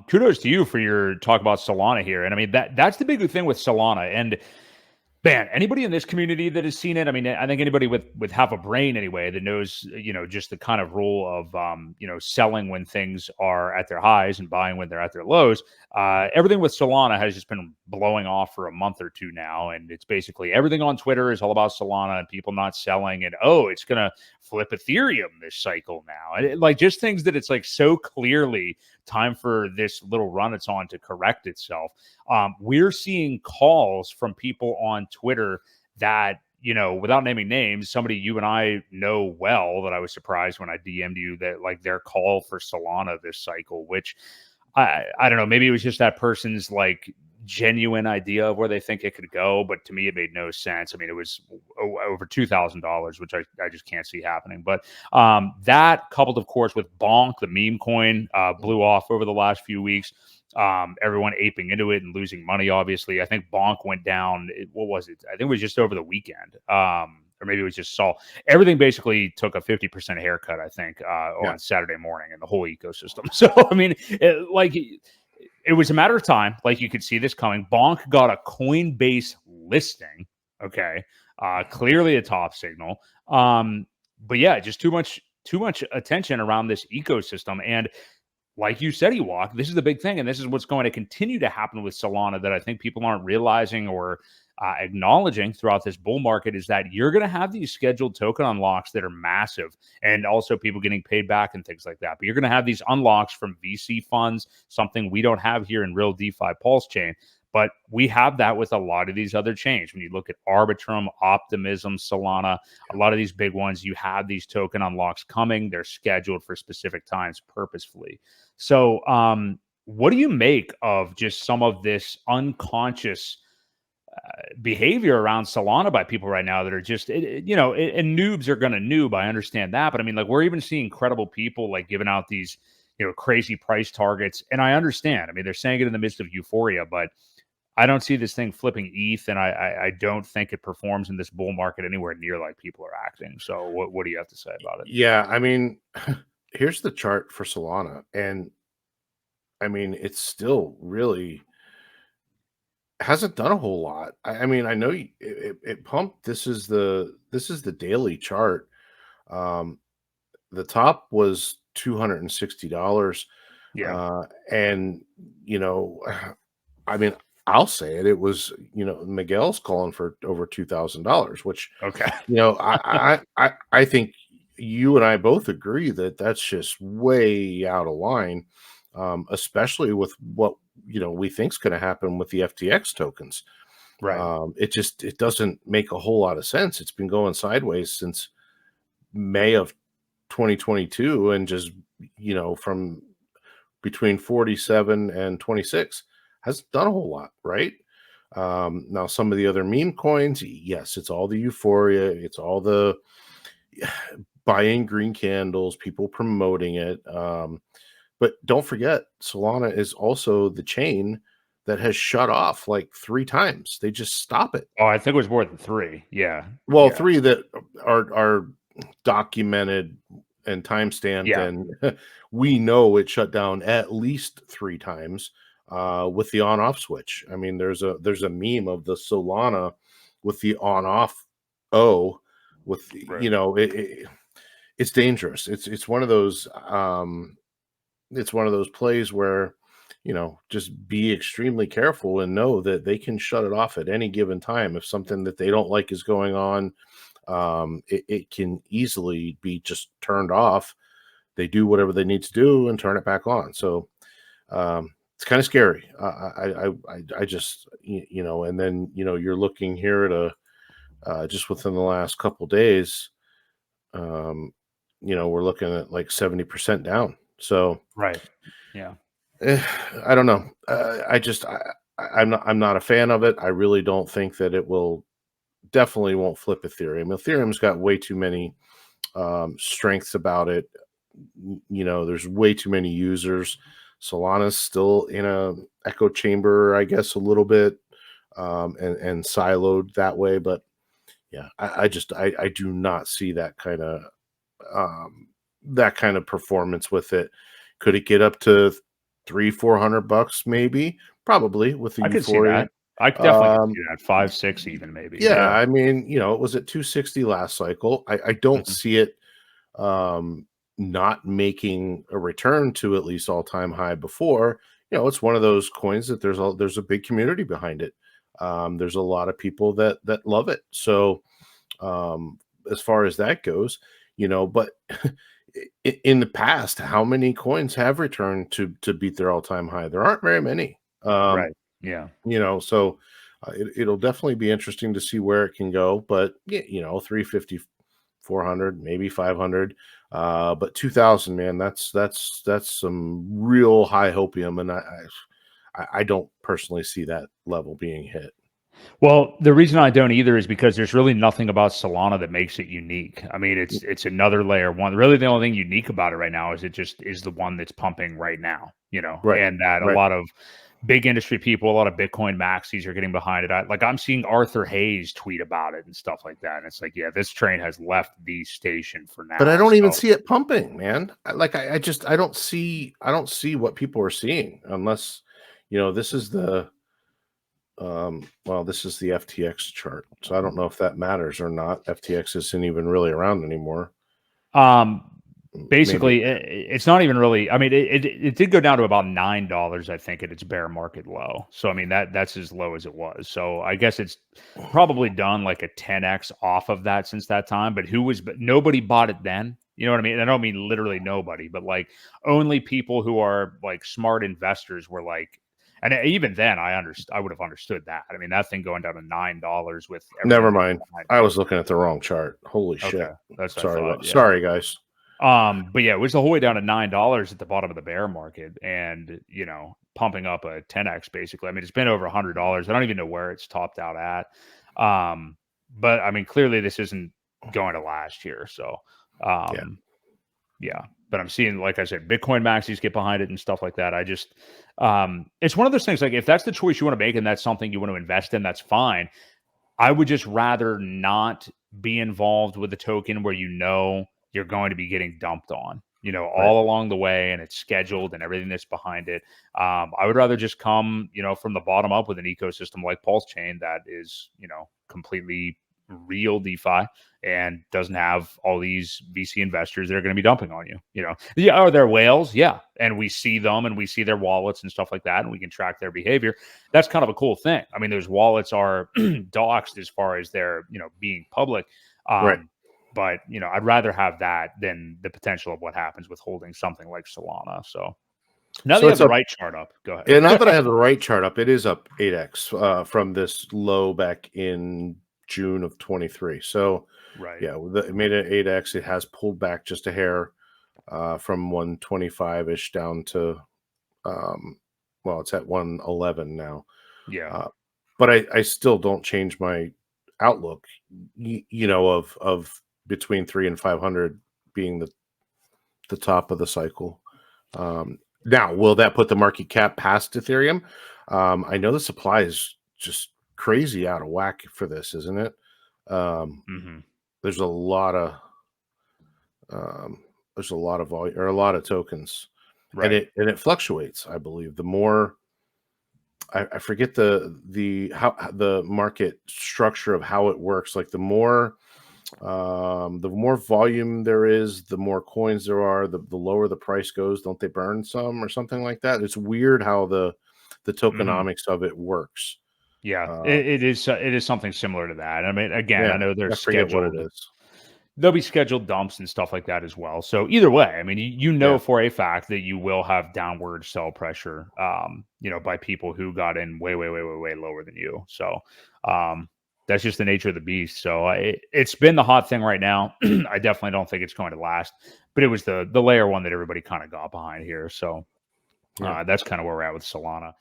kudos to you for your talk about Solana here. And I mean, that's the big thing with Solana. And man, anybody in this community that has seen it, I mean, I think anybody with half a brain anyway that knows, just the kind of rule of, selling when things are at their highs and buying when they're at their lows. Everything with Solana has just been blowing off for a month or two now, and it's basically everything on Twitter is all about Solana and people not selling, and it's gonna flip Ethereum this cycle now, and like just things that it's like so clearly time for this little run it's on to correct itself. We're seeing calls from people on Twitter that, without naming names, somebody you and I know well, that I was surprised when I DM'd you that like their call for Solana this cycle, which I don't know, maybe it was just that person's like genuine idea of where they think it could go, but to me it made no sense. I mean, it was over $2,000, which I just can't see happening. But that coupled, of course, with BONK, the meme coin, blew off over the last few weeks. Everyone aping into it and losing money, obviously. I think BONK went down. What was it? I think it was just over the weekend. Or maybe it was just Sol. Everything basically took a 50% haircut, I think, on Saturday morning in the whole ecosystem. So, I mean, it was a matter of time. Like, you could see this coming. BONK got a Coinbase listing. Okay. Clearly a top signal. But yeah, just too much attention around this ecosystem. And like you said, Ewok, this is the big thing. And this is what's going to continue to happen with Solana that I think people aren't realizing or acknowledging throughout this bull market, is that you're going to have these scheduled token unlocks that are massive, and also people getting paid back and things like that. But you're going to have these unlocks from VC funds, something we don't have here in real DeFi PulseChain. But we have that with a lot of these other chains. When you look at Arbitrum, Optimism, Solana, a lot of these big ones, you have these token unlocks coming. They're scheduled for specific times purposefully. So what do you make of just some of this unconscious behavior around Solana by people right now that are just, and noobs are going to noob. I understand that. But I mean, like, we're even seeing credible people like giving out these, crazy price targets. And I understand. I mean, they're saying it in the midst of euphoria, but I don't see this thing flipping ETH, and I don't think it performs in this bull market anywhere near like people are acting. So what do you have to say about it? Yeah, I mean, here's the chart for Solana, and I mean, it's still really hasn't done a whole lot. I mean, I know it pumped. This is the daily chart. The top was $260. Yeah. And I mean, I'll say it. It was, Miguel's calling for over $2,000, which, Okay. I think you and I both agree that that's just way out of line, especially with what we think's going to happen with the FTX tokens. Right. It doesn't make a whole lot of sense. It's been going sideways since May of 2022, and just from between 47 and 26 hasn't done a whole lot, right? Now some of the other meme coins, yes, it's all the euphoria, it's all the buying green candles, people promoting it. But don't forget, Solana is also the chain that has shut off like 3 times. They just stop it. Oh, I think it was more than 3. Yeah. Well, Yeah. 3 that are documented and timestamped, Yeah. and we know it shut down at least 3 times with the on-off switch. I mean, there's a meme of the Solana with the on-off with Right. it's dangerous. It's one of those plays where just be extremely careful and know that they can shut it off at any given time if something that they don't like is going on. It can easily be just turned off. They do whatever they need to do and turn it back on. So it's kind of scary. I just, and then, you're looking here at just within the last couple days, we're looking at like 70% down. So Right. Yeah. I don't know. I'm not a fan of it. I really don't think that it will. Definitely won't flip Ethereum. Ethereum's got way too many strengths about it. There's way too many users. Solana's still in a echo chamber, I guess, a little bit, and siloed that way. But yeah, I do not see that kind of performance with it. Could it get up to $300-400 maybe, probably with the I could see euphoria. that. I definitely could see that. 5, 6 even maybe. Yeah, Yeah. I mean, it was at 260 last cycle. I don't Mhm. see it um, not making a return to at least all-time high before. It's one of those coins that there's a big community behind it. There's a lot of people that love it. So as far as that goes, but in the past, how many coins have returned to beat their all-time high? There aren't very many. Right. Yeah. So it'll definitely be interesting to see where it can go. But 350, 400, maybe 500. But 2000, man, that's some real high hopium, and I don't personally see that level being hit. Well, the reason I don't either is because there's really nothing about Solana that makes it unique. I mean, it's another layer one. Really, the only thing unique about it right now is it just is the one that's pumping right now, Right, and that a right. lot of big industry people, a lot of Bitcoin maxis are getting behind it. I'm seeing Arthur Hayes tweet about it and stuff like that. And it's like, yeah, this train has left the station for But I now. don't even So see it pumping, man. I don't see what people are seeing unless this is this is the FTX chart. So I don't know if that matters or not. FTX isn't even really around anymore. Um, Maybe. basically, it's not even really. I mean, it did go down to about $9, I think, at its bear market low. So I mean that's as low as it was. So I guess it's probably done like a 10x off of that since that time. But nobody bought it then. You know what I mean? I don't mean literally nobody, but like only people who are like smart investors were like. And even then, I would have understood that. I mean, that thing going down to $9 with Never everything that's mind. behind I it. was looking at the wrong chart. Holy Okay, shit. that's what I Sorry thought. Yeah. sorry, guys. But yeah, it was the whole way down to $9 at the bottom of the bear market, and pumping up a 10x basically. I mean, it's been over $100. I don't even know where it's topped out at. But I mean, clearly this isn't going to last here. So, Yeah. yeah. But I'm seeing, like I said, Bitcoin maxis get behind it and stuff like that. It's one of those things. Like, if that's the choice you want to make and that's something you want to invest in, that's fine. I would just rather not be involved with a token where you're going to be getting dumped on, Right. all along the way, and it's scheduled and everything that's behind it. I would rather just come, from the bottom up with an ecosystem like PulseChain that is, completely real DeFi and doesn't have all these VC investors that are going to be dumping on you. Yeah, are there whales? Yeah, and we see them and we see their wallets and stuff like that, and we can track their behavior. That's kind of a cool thing. I mean, those wallets are doxed as far as their being public. Right. But I'd rather have that than the potential of what happens with holding something like Solana. So now that So you have it's the up. right chart up, go Yeah, now ahead. that I have the right chart up, it is up 8x from this low back in June of 23. So Right. yeah, it made it 8x. It has pulled back just a hair from 125-ish down to it's at 111 now. Yeah. Uh, but I still don't change my outlook, of between 3 and 500 being the top of the cycle. Now, will that put the market cap past Ethereum? I know the supply is just crazy out of whack for this, isn't it? Hmm. There's a lot of volume or a lot of tokens, and Right. it fluctuates. I believe the more I forget how the market structure of how it works. Like the more volume there is, the more coins there are, the lower the price goes. Don't they burn some or something like that? It's weird how the Hmm. tokenomics of it works. Yeah, Uh, it is something similar to that. I mean, again, I yeah, know I forget what it is. there'll be scheduled dumps and stuff like that as well. So either way, I mean, you know Yeah, for a fact that you will have downward sell pressure, by people who got in way, way, way, way, way lower than you. So um, that's just the nature of the beast. So it's been the hot thing right now. I definitely don't think it's going to last, but it was the layer one that everybody kind of got behind here. So yeah. that's kind of where we're at with Solana.